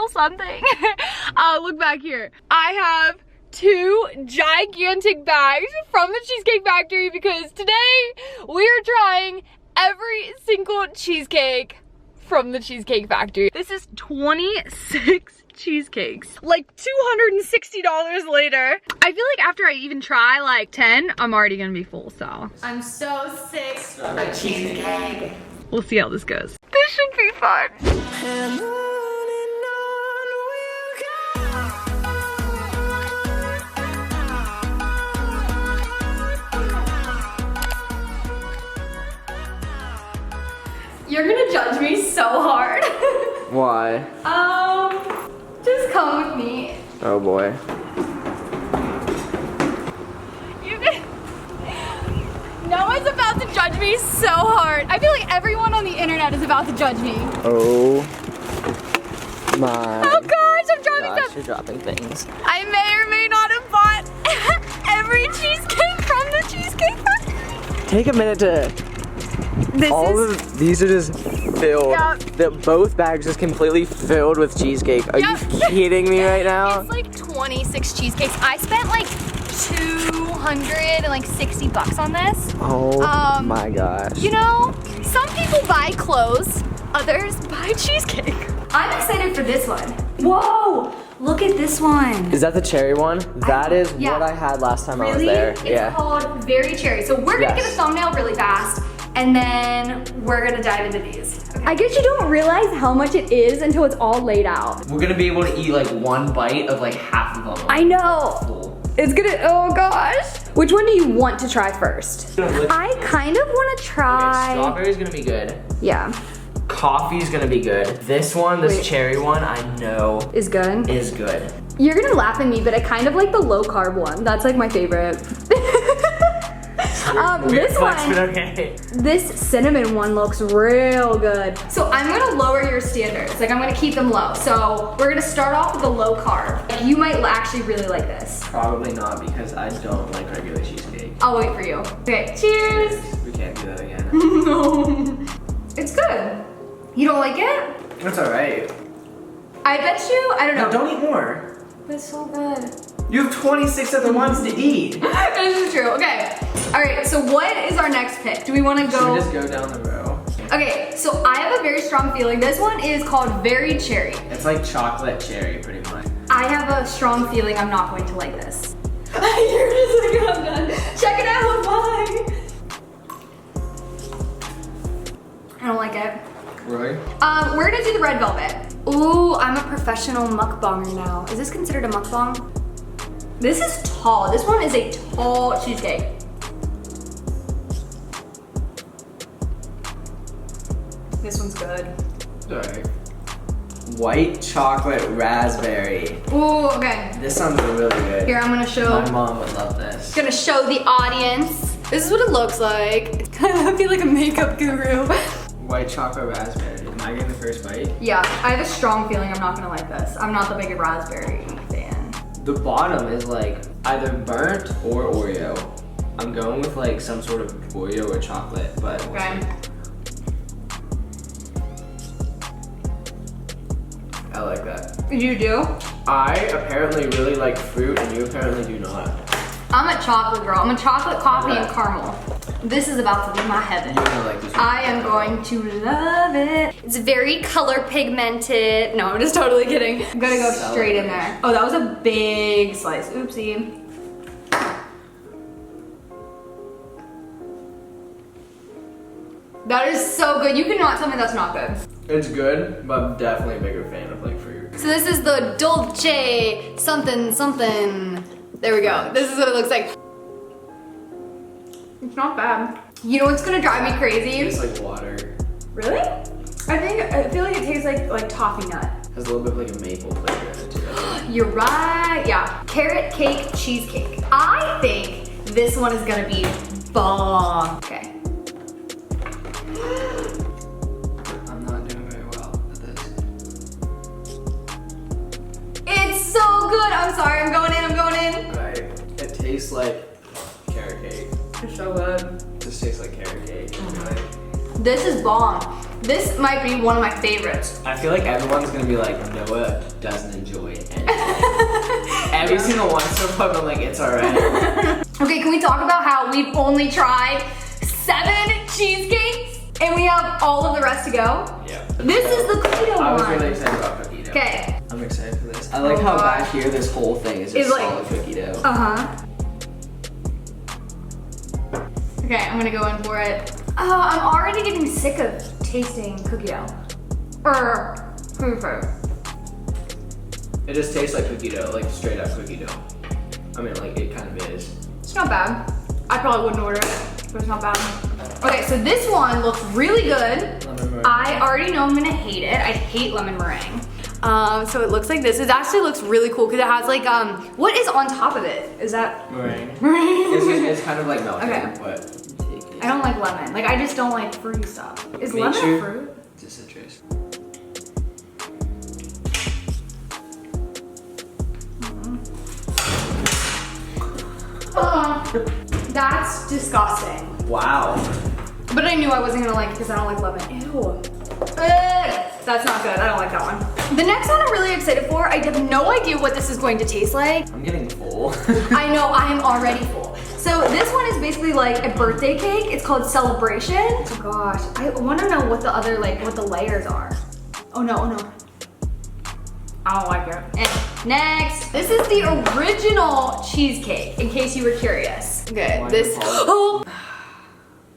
little something. Look back here. I have 2 gigantic bags from the Cheesecake Factory because today we are trying every single cheesecake from the Cheesecake Factory. This is 26 cheesecakes. Like $260 later. I feel like after I even try like 10, I'm already gonna be full, so. I'm so sick of cheesecake. We'll see how this goes. This should be fun. You're gonna judge me so hard. Why? Just come with me. Oh boy. No one's about to judge me so hard. I feel like everyone on the internet is about to judge me. Oh my. Oh gosh, I'm dropping gosh, stuff. you're dropping things. I may or may not have bought every cheesecake from the Cheesecake Factory. Take a minute to. These are just filled. Yep. Both bags just completely filled with cheesecake. Are you kidding me right now? It's like 26 cheesecakes. I spent like $260 on this. Oh my gosh. You know, some people buy clothes, others buy cheesecake. I'm excited for this one. Whoa, look at this one. Is that the cherry one? That is what I had last time I was there. It's called Very Cherry. So we're gonna get a thumbnail really fast, and then we're gonna dive into these. Okay. I guess you don't realize how much it is until it's all laid out. We're gonna be able to eat like one bite of like half of them. I know. It's gonna, oh gosh. Which one do you want to try first? I kind of wanna try. Okay, strawberry's gonna be good. Yeah. Coffee's gonna be good. This one, this cherry one, I know is good. Is good. You're gonna laugh at me, but I kind of like the low carb one. That's like my favorite. This one, okay. This cinnamon one looks real good. So I'm gonna lower your standards. Like I'm gonna keep them low. So we're gonna start off with the low carb. You might actually really like this. Probably not because I don't like regular cheesecake. I'll wait for you. Okay, cheers. We can't do that again. No. It's good. You don't like it? It's all right. I bet you, I don't know. No, don't eat more. It's so good. You have 26 other ones to eat. This is true, okay. All right, so what is our next pick? Do we wanna go? Should we just go down the row? Okay, so I have a very strong feeling. This one is called Very Cherry. It's like chocolate cherry, pretty much. I have a strong feeling I'm not going to like this. You're just like, I'm done. Check it out, bye. I don't like it. Really? We're gonna do the red velvet. Ooh, I'm a professional mukbanger now. Is this considered a mukbang? This is tall. This one is a tall cheesecake. This one's good. Alright. White chocolate raspberry. Ooh, okay. This sounds really good. Here, I'm gonna show. My mom would love this. Gonna show the audience. This is what it looks like. I feel like a makeup guru. White chocolate raspberry. Am I getting the first bite? Yeah, I have a strong feeling I'm not gonna like this. I'm not the biggest raspberry fan. The bottom is like either burnt or Oreo. I'm going with like some sort of Oreo or chocolate, but we'll see. I like that. You do? I apparently really like fruit and you apparently do not. I'm a chocolate girl. I'm a chocolate, coffee, and caramel. This is about to be my heaven. You're gonna like this one. I am going to love it. It's very color pigmented. No, I'm just totally kidding. I'm gonna go straight in there. Oh, that was a big slice. Oopsie. That is so good. You cannot tell me that's not good. It's good, but I'm definitely a bigger fan of like fruit. So this is the Dolce something something. There we go. This is what it looks like. It's not bad. You know what's gonna drive me crazy? It tastes like water. Really? I feel like it tastes like toffee nut. Has a little bit of like a maple flavor in it too. You're right. Yeah. Carrot cake cheesecake. I think this one is gonna be bomb. Okay. I'm not doing very well at this. It's so good. I'm sorry. I'm going in. Right. It tastes like carrot cake. It's so good. It just tastes like carrot cake. This is bomb. This might be one of my favorites. I feel like everyone's gonna be like, Noah doesn't enjoy anything. Every single one so far, I'm like, it's alright. Okay, can we talk about how we've only tried 7 cheesecakes and we have all of the rest to go? Yeah. This is the cookie dough one. I was really excited about cookie dough. Okay. I'm excited for this. I like how back here, this whole thing is just solid cookie dough. Uh-huh. Okay, I'm gonna go in for it. Oh, I'm already getting sick of tasting cookie dough. Or food fruit. It just tastes like cookie dough, like straight up cookie dough. I mean, like it kind of is. It's not bad. I probably wouldn't order it, but it's not bad. Okay, so this one looks really good. Lemon meringue. I already know I'm gonna hate it. I hate lemon meringue. So it looks like this. It actually looks really cool because it has like, what is on top of it? Is that? Meringue. Meringue. It's kind of like melted, Okay. but take it. I don't like lemon. Like, I just don't like fruity stuff. Is Me lemon too. a fruit? It's a citrus. That's disgusting. Wow. But I knew I wasn't gonna like it because I don't like lemon. Ew. Ugh. That's not good. I don't like that one. The next one I'm really excited for. I have no idea what this is going to taste like. I'm getting full. I know, I am already full. So this one is basically like a birthday cake. It's called Celebration. Oh gosh, I want to know what the other, like, what the layers are. Oh no, oh no. I don't like it. And next, this is the original cheesecake, in case you were curious. Okay, Why this, the fuck? oh,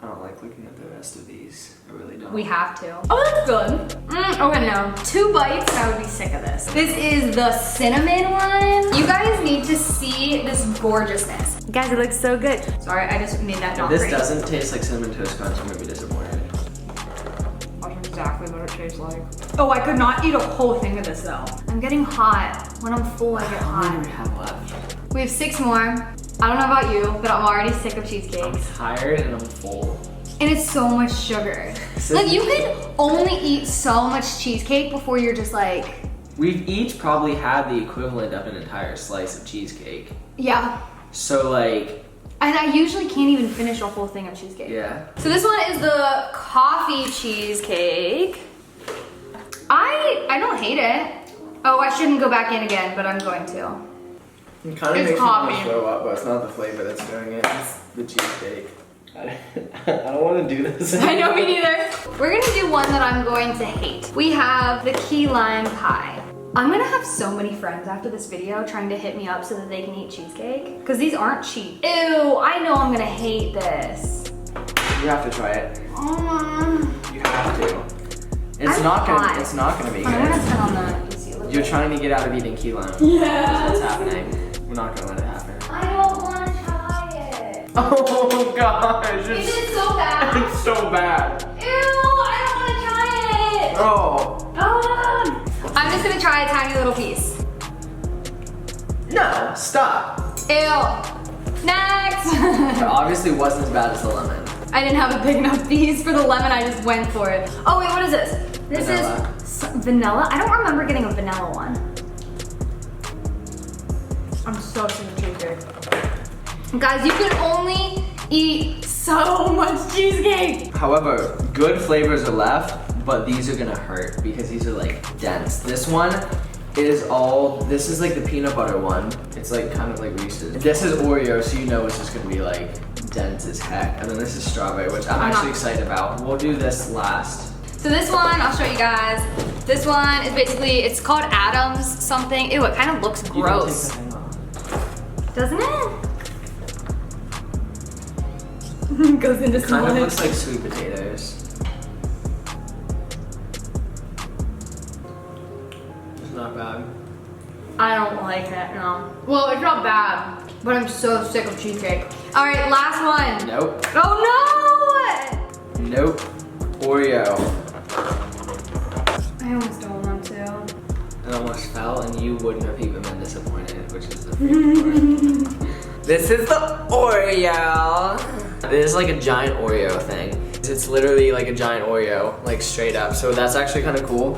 I don't like looking at the rest of these. I really don't. we have to. Oh, that's good. Okay, no. 2 bites and I would be sick of this. This is the cinnamon one. You guys need to see this gorgeousness. Guys, it looks so good. Sorry, I just made that not If this pretty. doesn't taste like Cinnamon Toast Crunch, I'm gonna be disappointed. That's exactly what it tastes like. Oh, I could not eat a whole thing of this though. I'm getting hot. When I'm full, I get How many do we hot. have left? We have 6 more. I don't know about you, but I'm already sick of I'm cheesecakes. tired and I'm full. And it's so much sugar. Like, you can only eat so much cheesecake before you're just like... We've each probably had the equivalent of an entire slice of cheesecake. Yeah. So like... And I usually can't even finish a whole thing of cheesecake. Yeah. So this one is the coffee cheesecake. I don't hate it. Oh, I shouldn't go back in again, but I'm going to. It kind of It's makes me want coffee. to throw up, but it's not the flavor that's doing it. It's the cheesecake. I don't want to do this. I know, me neither. We're gonna do one that I'm going to hate. We have the key lime pie. I'm gonna have so many friends after this video trying to hit me up so that they can eat cheesecake. Because these aren't cheap. Ew, I know I'm gonna hate this. You have to try it. Mm. You have to. It's I'm not gonna. hot. It's not gonna be I'm gonna good. turn on the AC a little You're bit. trying to get out of eating key lime. Yes. That's what's happening. We're not gonna let it happen. I don't wanna try it. Oh gosh, Is it so bad? it's so bad. Ew, I don't wanna try it. Oh I'm just gonna try a tiny little piece. no! Stop. Ew. Next. It obviously wasn't as bad as the lemon. I didn't have a big enough piece for the lemon, I just went for it. Oh wait, what is this? This Vanilla. is vanilla? I don't remember getting a vanilla one. I'm so sick of cheesecake. Guys, you can only eat so much cheesecake. However, good flavors are left, but these are gonna hurt because these are like dense. This one is this is like the peanut butter one. It's like kind of like Reese's. This is Oreo, so you know it's just gonna be like dense as heck. And then this is strawberry, which I'm actually excited about. We'll do this last. So this one, I'll show you guys. This one is basically, it's called Adam's something. Ew, it kind of looks You can gross. take the thing off. Doesn't it? Goes into Kind of sludge. looks like sweet potatoes. It's not bad. I don't like it, no. Well, it's not bad, but I'm so sick of cheesecake. All right, last one. Nope. Oh no! Nope. Oreo. I almost don't want to. It almost fell, and you wouldn't have even been disappointed, which is the freaking part. This is the Oreo. This is like a giant Oreo thing. It's literally like a giant Oreo, like straight up. So that's actually kind of cool.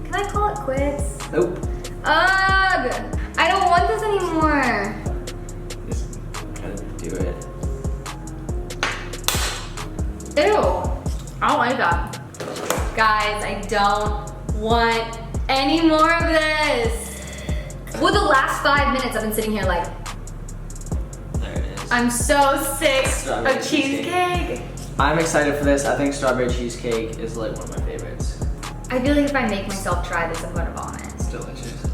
Can I call it quits? Nope. Ugh! I don't want this anymore. Just kind of do it. Ew. I don't like that. Guys, I don't want any more of this. Well, the last 5 minutes I've been sitting here like, There it is. I'm so sick Strawberry of cheesecake. I'm excited for this. I think strawberry cheesecake is like one of my favorites. I feel like if I make myself try this, I'm gonna vomit. It's delicious.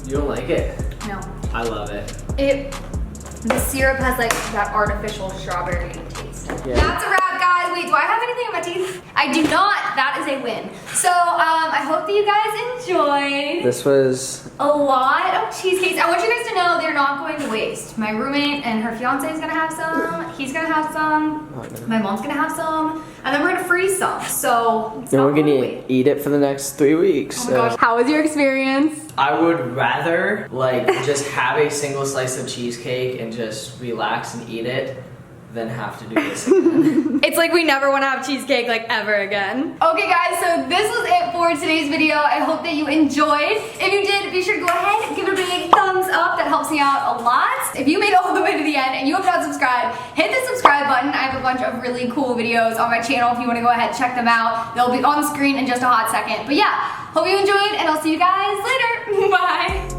You don't like it? No. I love it. The syrup has like that artificial strawberry taste. Yeah. That's a wrap, guys. Wait, do I have anything in my teeth? I do not. That is a win. So, I hope that you guys enjoyed This was a lot of cheesecakes. I want you guys to know they're not going to waste. My roommate and her fiance is gonna have some. He's gonna have some. My mom's gonna have some. And then we're gonna freeze some. So, it's and not we're gonna going to waste. eat it for the next 3 weeks. Oh my gosh. How was your experience? I would rather like just have a single slice of cheesecake and just relax and eat it than have to do this again. It's like we never want to have cheesecake like ever again. Okay guys, so this was it for today's video. I hope that you enjoyed. If you did, be sure to go ahead and give it a big thumbs up. That helps me out a lot. If you made it all the way to the end and you have not subscribed, hit the subscribe button. I have a bunch of really cool videos on my channel if you want to go ahead and check them out. They'll be on the screen in just a hot second. But yeah, hope you enjoyed and I'll see you guys later. Bye.